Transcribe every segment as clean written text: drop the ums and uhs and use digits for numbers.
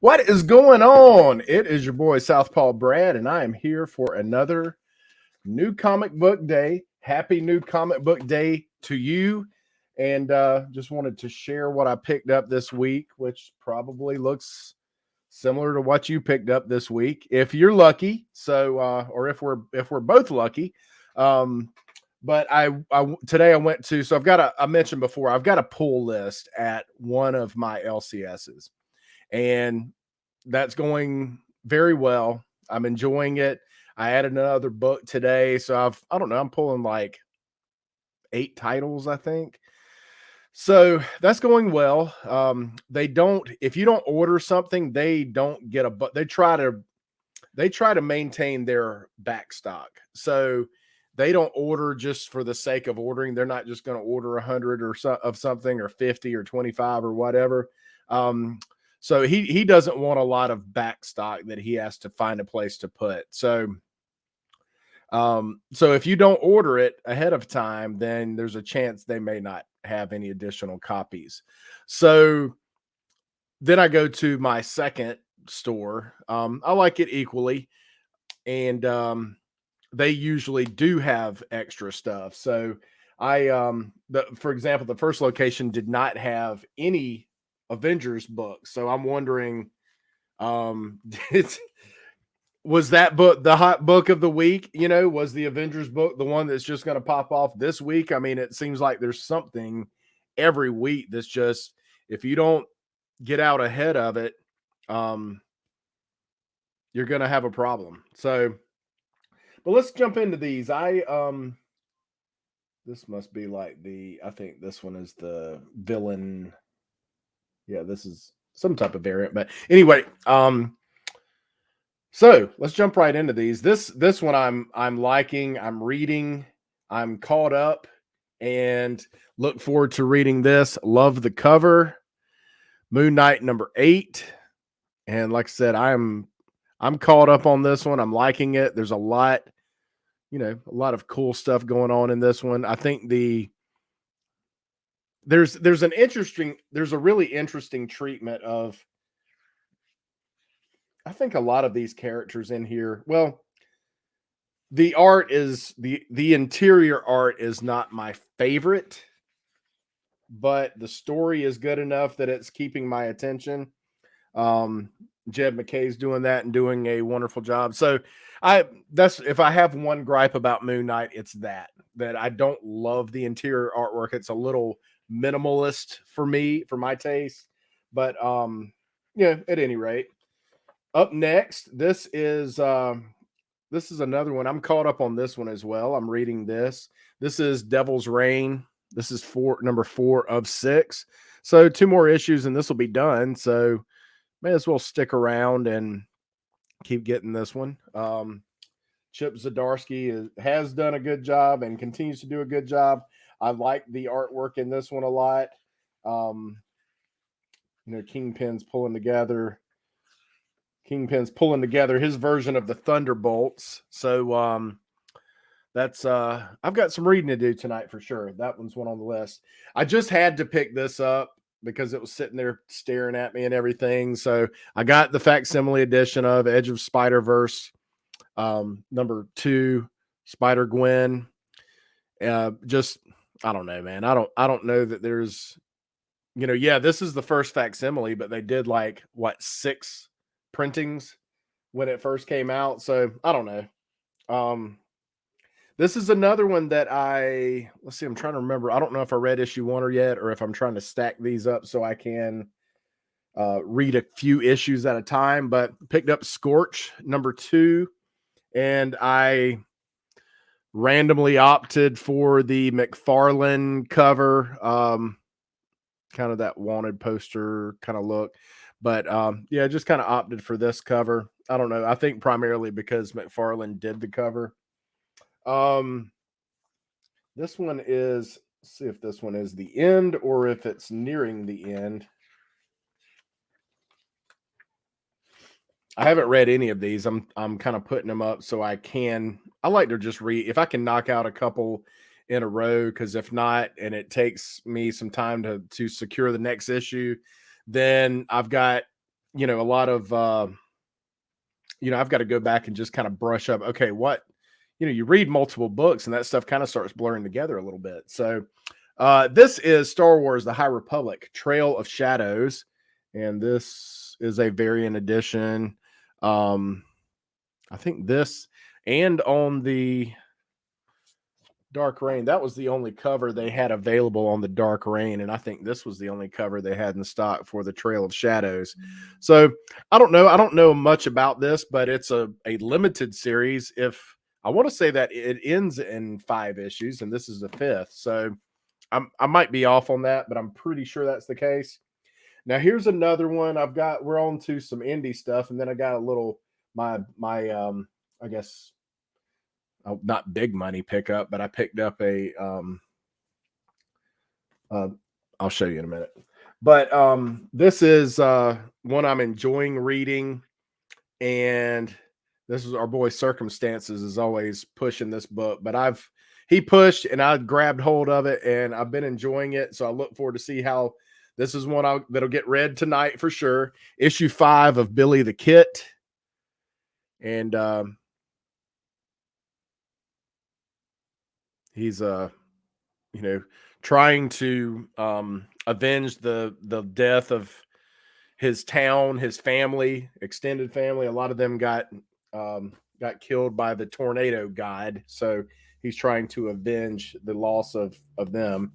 What is going on? It is your boy Southpaw Brad, and I am here for another new comic book day. Happy new comic book day to you. And just wanted to share what I picked up this week, which probably looks similar to what you picked up this week, if you're lucky. So, or if we're both lucky. Um, but I today I went to so I've got I mentioned before I've got a pull list at one of my LCSs, and that's going very well. I'm enjoying it. I added another book today, so I don't know, I'm pulling like 8 titles, I think. So that's going well. They don't if you don't order something, they don't get a but they try to maintain their back stock. So they don't order just for the sake of ordering. They're not just going to order 100 or so of something or 50 or 25 or whatever. Um, so he doesn't want a lot of back stock that he has to find a place to put. So if you don't order it ahead of time, then there's a chance they may not have any additional copies. So then I go to my second store. I like it equally, and they usually do have extra stuff. So for example, the first location did not have any Avengers books. So I'm wondering, um, it's, was that book the hot book of the week? Was the Avengers book the one that's just going to pop off this week? I mean, it seems like there's something every week that's just, if you don't get out ahead of it, um, you're going to have a problem. So, but let's jump into these. This must be like I think this one is the villain. Yeah, this is some type of variant, but anyway, so let's jump right into these. This one I'm liking, I'm reading, I'm caught up, and look forward to reading this. Love the cover. Moon Knight number 8. And like I said, I'm caught up on this one. I'm liking it. There's a lot of cool stuff going on in this one. I think there's a really interesting treatment of, I think, a lot of these characters in here. Well, the art is the interior art is not my favorite, but the story is good enough that it's keeping my attention. Um, Jed McKay's doing that and doing a wonderful job. So that's if I have one gripe about Moon Knight, it's that I don't love the interior artwork. It's a little minimalist for me, for my taste. But yeah, at any rate. Up next, this is another one. I'm caught up on this one as well. I'm reading this. This is Devil's Reign. This is number 4 of 6. So 2 more issues and this will be done. So may as well stick around and keep getting this one. Chip Zdarsky has done a good job and continues to do a good job. I like the artwork in this one a lot. Kingpin's pulling together his version of the Thunderbolts. So that's I've got some reading to do tonight for sure. That one's one on the list. I just had to pick this up because it was sitting there staring at me and everything. So I got the facsimile edition of Edge of Spider-Verse, number 2, Spider-Gwen. Just, I don't know, man. I don't know that there's, this is the first facsimile, but they did 6 printings when it first came out. So I don't know. This is another one that let's see, I'm trying to remember. I don't know if I read issue 1 yet, or if I'm trying to stack these up so I can read a few issues at a time, but picked up Scorch number 2, and I randomly opted for the McFarlane cover, kind of that wanted poster kind of look. But yeah, just kind of opted for this cover. I don't know. I think primarily because McFarlane did the cover. This one is, let's see if this one is the end or if it's nearing the end. I haven't read any of these. I'm kind of putting them up so I like to just read if I can knock out a couple in a row, because if not, and it takes me some time to secure the next issue, then I've got you know, a lot of you know, I've got to go back and just kind of brush up. Okay, what, you know, you read multiple books and that stuff kind of starts blurring together a little bit. So this is Star Wars: The High Republic, Trail of Shadows, and this is a variant edition. I think this, and on the Dark Reign, that was the only cover they had available on the Dark Reign, and I think this was the only cover they had in stock for the Trail of Shadows. So I don't know. I don't know much about this, but it's a limited series. If I want to say that it ends in 5 issues, and this is the fifth, so I might be off on that, but I'm pretty sure that's the case. Now here's another one. I've got, we're on to some indie stuff, and then I got a little my I guess, not big money pickup, but I picked up a uh, I'll show you in a minute. But this is one I'm enjoying reading, and this is our boy Circumstances is always pushing this book, but he pushed and I grabbed hold of it and I've been enjoying it. So I look forward to see how this is one that'll get read tonight for sure. Issue 5 of Billy the Kit. And he's you know, trying to avenge the death of his town, his family, extended family. A lot of them got killed by the tornado god, so he's trying to avenge the loss of them.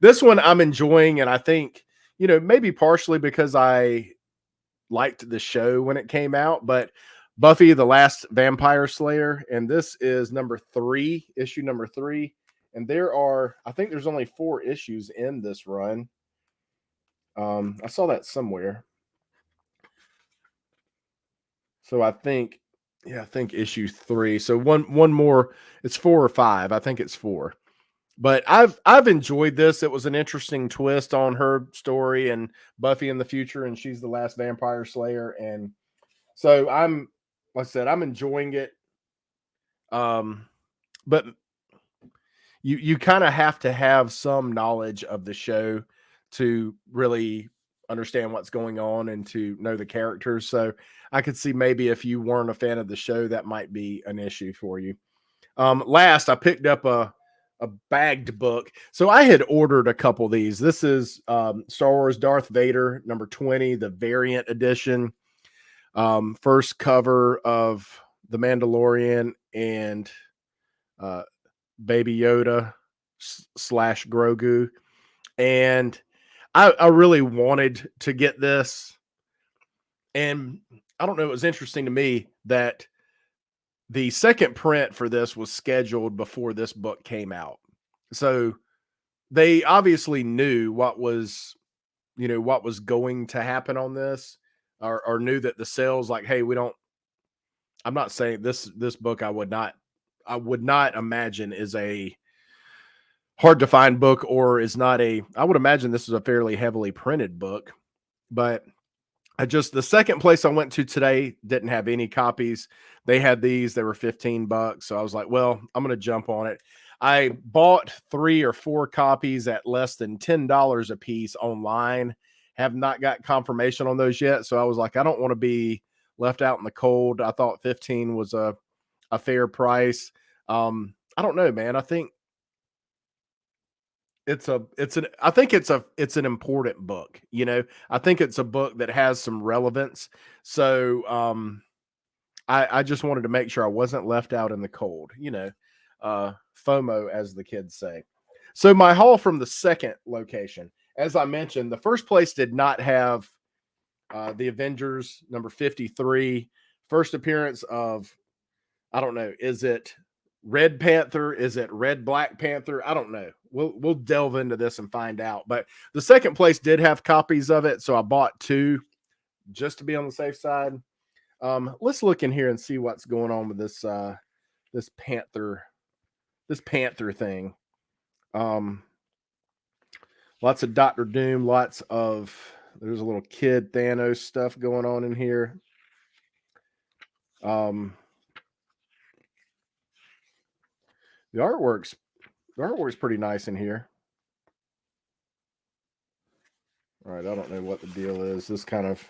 This one I'm enjoying, and I think, you know, maybe partially because I liked the show when it came out, but Buffy the Last Vampire Slayer, and this is number 3, issue number 3, and there are, I think there's only 4 issues in this run. I saw that somewhere. So I think, yeah, I think issue 3. So one more, it's 4 or 5. I think it's 4. But I've enjoyed this. It was an interesting twist on her story and Buffy in the future, and she's the last vampire slayer. And so like I said, I'm enjoying it. But you kind of have to have some knowledge of the show to really understand what's going on and to know the characters. So I could see maybe if you weren't a fan of the show, that might be an issue for you. Last, I picked up a bagged book. So I had ordered a couple of these. This is Star Wars Darth Vader number 20, the variant edition. First cover of The Mandalorian and Baby Yoda slash Grogu. And I really wanted to get this. And I don't know, it was interesting to me that the second print for this was scheduled before this book came out. So they obviously knew what was, you know, what was going to happen on this, or knew that the sales, like, hey, I'm not saying this book I would not imagine is a hard to find book, or is not I would imagine this is a fairly heavily printed book, but the second place I went to today didn't have any copies. They had these, they were $15. So I was like, well, I'm going to jump on it. I bought 3 or 4 copies at less than $10 a piece online. Have not got confirmation on those yet. So I was like, I don't want to be left out in the cold. I thought 15 was a fair price. I don't know, man. I think it's an important book. You know, I think it's a book that has some relevance. So I just wanted to make sure I wasn't left out in the cold, you know, FOMO, as the kids say. So my haul from the second location, as I mentioned, the first place did not have the Avengers number 53, first appearance of, I don't know, is it Red Panther? Is it Red Black Panther? I don't know. We'll delve into this and find out. But the second place did have copies of it, so I bought 2 just to be on the safe side. Let's look in here and see what's going on with this this Panther thing. Lots of Doctor Doom, there's a little kid Thanos stuff going on in here. The artwork's pretty nice in here. All right, I don't know what the deal is. This kind of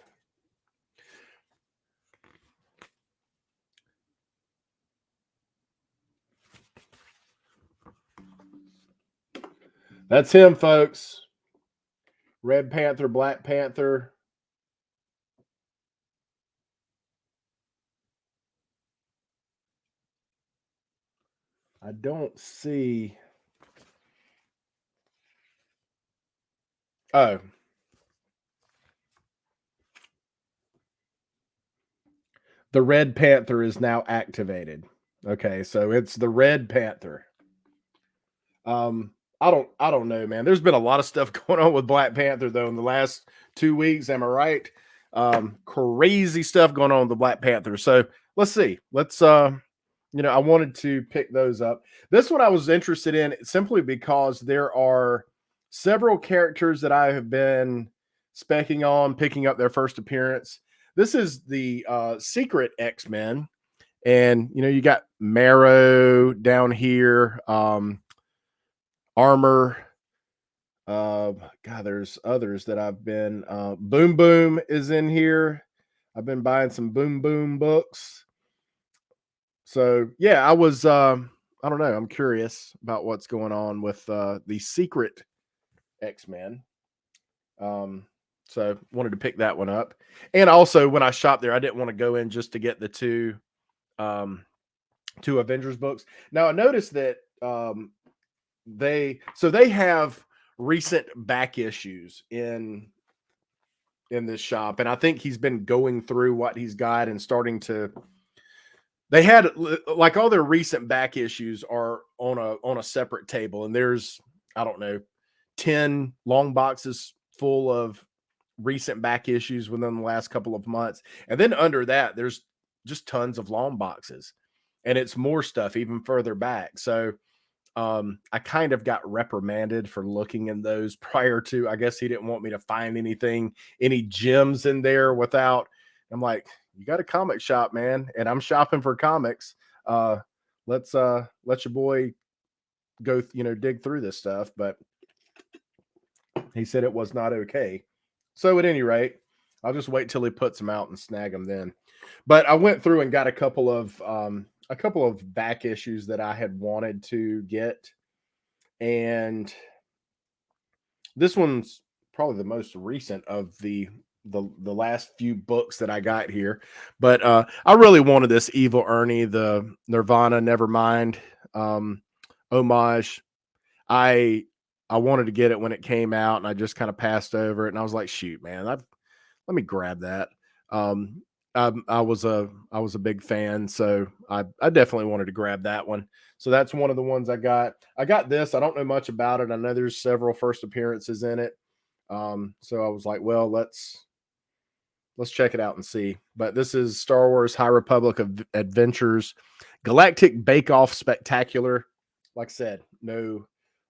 That's him, folks. Red Panther, Black Panther. I don't see. Oh, the Red Panther is now activated. Okay, so it's the Red Panther. Um, I don't know, man. There's been a lot of stuff going on with Black Panther though in the last 2 weeks. Am I right? Crazy stuff going on with the Black Panther. So let's see. Let's I wanted to pick those up. This one I was interested in simply because there are several characters that I have been specking on, picking up their first appearance. This is the Secret X-Men, and you got Marrow down here, Armor. God, there's others that I've been. Boom Boom is in here. I've been buying some Boom Boom books. So yeah, I was. I don't know. I'm curious about what's going on with the Secret X-Men. Um, so wanted to pick that one up. And also, when I shopped there, I didn't want to go in just to get the two Avengers books. Now I noticed that they have recent back issues in this shop, and I think he's been going through what he's got and starting to. They had like all their recent back issues are on a separate table, and there's, I don't know, 10 long boxes full of recent back issues within the last couple of months, and then under that there's just tons of long boxes, and it's more stuff even further back. So I kind of got reprimanded for looking in those prior to. I guess he didn't want me to find any gems in there without. I'm like, you got a comic shop, man, and I'm shopping for comics. Let's let your boy go, dig through this stuff. But he said it was not okay. So at any rate, I'll just wait till he puts them out and snag them then. But I went through and got a couple of back issues that I had wanted to get, and this one's probably the most recent of the last few books that I got here. But I really wanted this Evil Ernie, the Nirvana Nevermind homage. I wanted to get it when it came out, and I just kind of passed over it, and I was like, shoot, man, let me grab that. I was a big fan, so I definitely wanted to grab that one. So that's one of the ones I got. I got this. I don't know much about it. I know there's several first appearances in it. So I was like, well, let's check it out and see. But this is Star Wars High Republic of Adventures Galactic Bake Off Spectacular. Like I said, no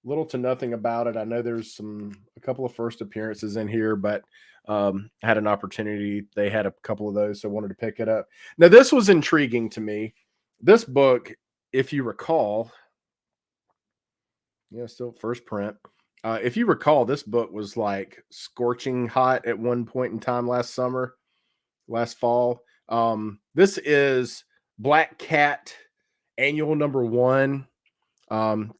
little to nothing about it. I know there's a couple of first appearances in here, but had an opportunity. They had a couple of those, so I wanted to pick it up. Now, this was intriguing to me. This book, if you recall, still first print. If you recall, this book was like scorching hot at one point in time last fall. This is Black Cat Annual number 1.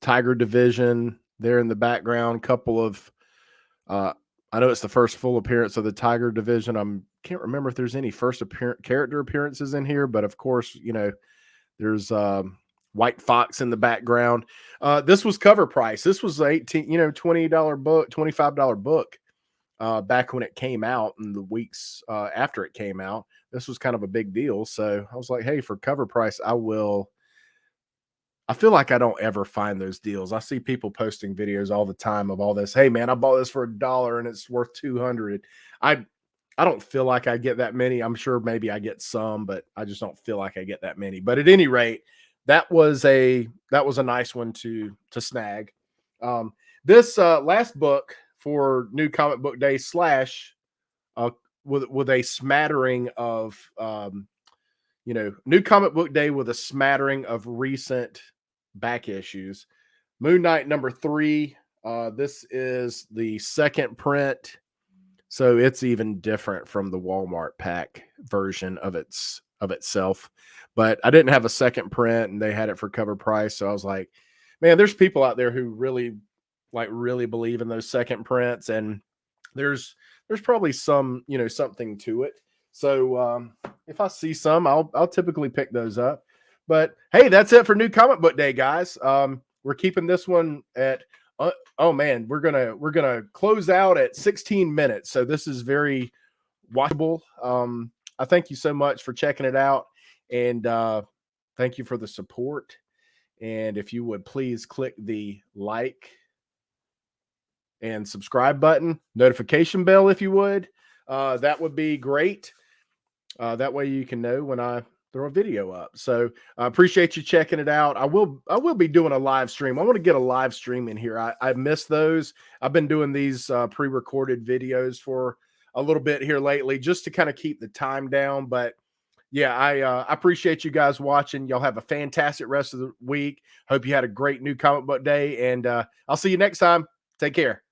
Tiger Division there in the background. Couple of I know it's the first full appearance of the Tiger Division. Can't remember if there's any first character appearances in here, but of course, there's White Fox in the background. This was cover price. This was $20 book, $25 book back when it came out, and the weeks after it came out. This was kind of a big deal. So I was like, hey, for cover price, I feel like I don't ever find those deals. I see people posting videos all the time of all this. Hey man, I bought this for $1 and it's worth 200. I don't feel like I get that many. I'm sure maybe I get some, but I just don't feel like I get that many. But at any rate, that was a nice one to snag. This last book for New Comic Book Day / with a smattering of New Comic Book Day with a smattering of recent back issues. Moon Knight number 3. This is the second print, so it's even different from the Walmart pack version of itself. But I didn't have a second print, and they had it for cover price, so I was like, man, there's people out there who really like really believe in those second prints, and there's probably some, you know, something to it. So if I see some, I'll typically pick those up. But hey, that's it for New Comic Book Day, guys. We're keeping this one at oh man, we're gonna close out at 16 minutes. So this is very watchable. I thank you so much for checking it out, and thank you for the support. And if you would please click the like and subscribe button, notification bell, if you would, that would be great. That way you can know when I throw a video up. So I appreciate you checking it out. I will be doing a live stream. I want to get a live stream in here. I missed those. I've been doing these pre-recorded videos for a little bit here lately, just to kind of keep the time down. But yeah, I appreciate you guys watching. Y'all have a fantastic rest of the week. Hope you had a great New Comic Book Day, and I'll see you next time. Take care.